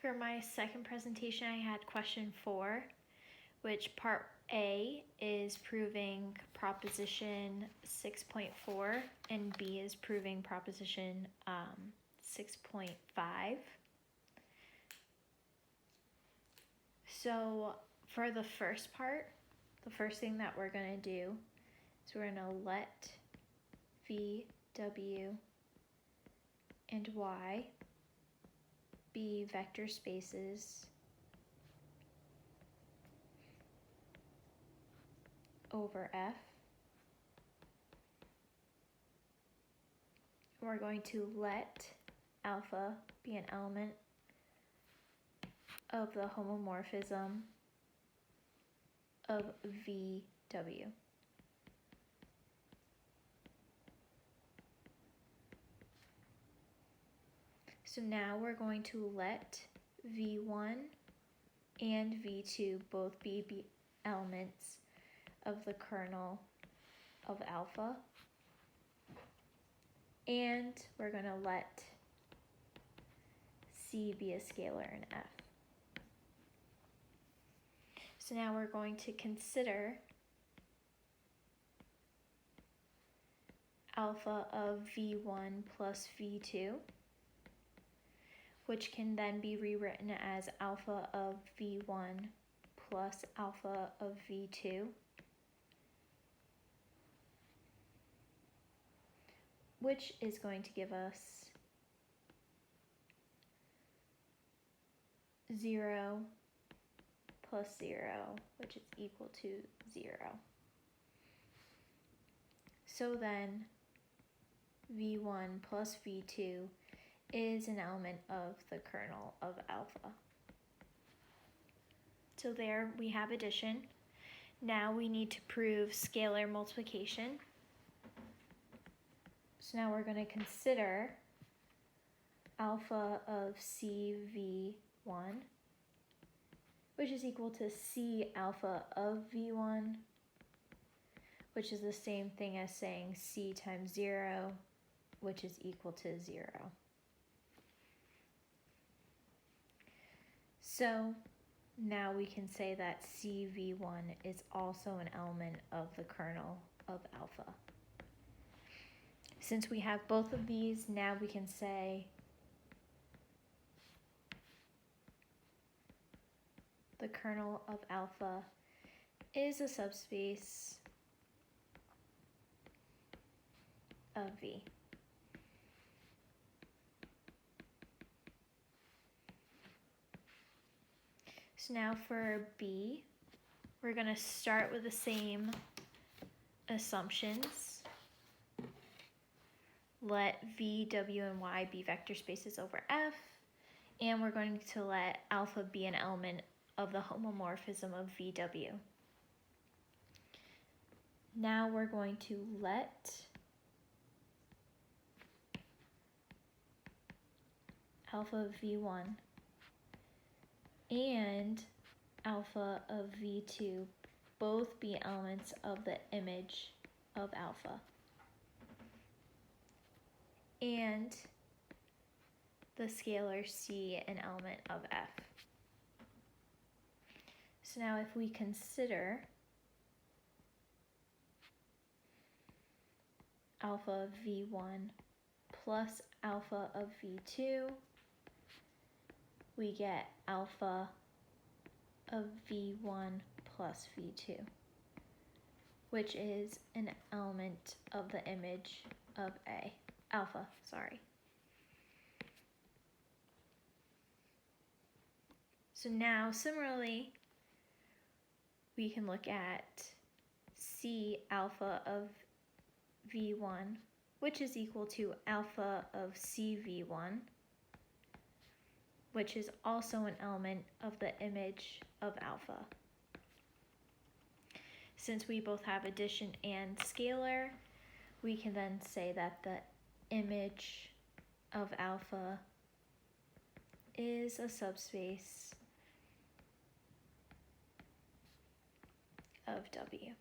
For my second presentation, I had question 4, which part A is proving proposition 6.4 and B is proving proposition 6.5. So for the first part, the first thing that we're going to do is we're going to let V, W, and Y be vector spaces over F. We're going to let alpha be an element of the homomorphism of VW. So now we're going to let V1 and V2 both be elements of the kernel of alpha. And we're going to let C be a scalar in F. So now we're going to consider alpha of V1 plus V2, which can then be rewritten as alpha of V1 plus alpha of V2, which is going to give us 0 plus 0, which is equal to 0. So then V1 plus V2 is an element of the kernel of alpha. So there we have addition. Now we need to prove scalar multiplication. So now we're going to consider alpha of CV1, which is equal to C alpha of V1, which is the same thing as saying C times 0, which is equal to 0. So now we can say that CV1 is also an element of the kernel of alpha. Since we have both of these, now we can say the kernel of alpha is a subspace of V. So now for B, we're going to start with the same assumptions. Let V, W, and Y be vector spaces over F, and we're going to let alpha be an element of the homomorphism of VW. Now we're going to let alpha of V1 and alpha of V2 both be elements of the image of alpha. And the scalar C an element of F. So now if we consider alpha of V1 plus alpha of V2, we get alpha of V1 plus V2, which is an element of the image of alpha. So now similarly, we can look at C alpha of V1, which is equal to alpha of CV1, which is also an element of the image of alpha. Since we both have addition and scalar, we can then say that the image of alpha is a subspace of W.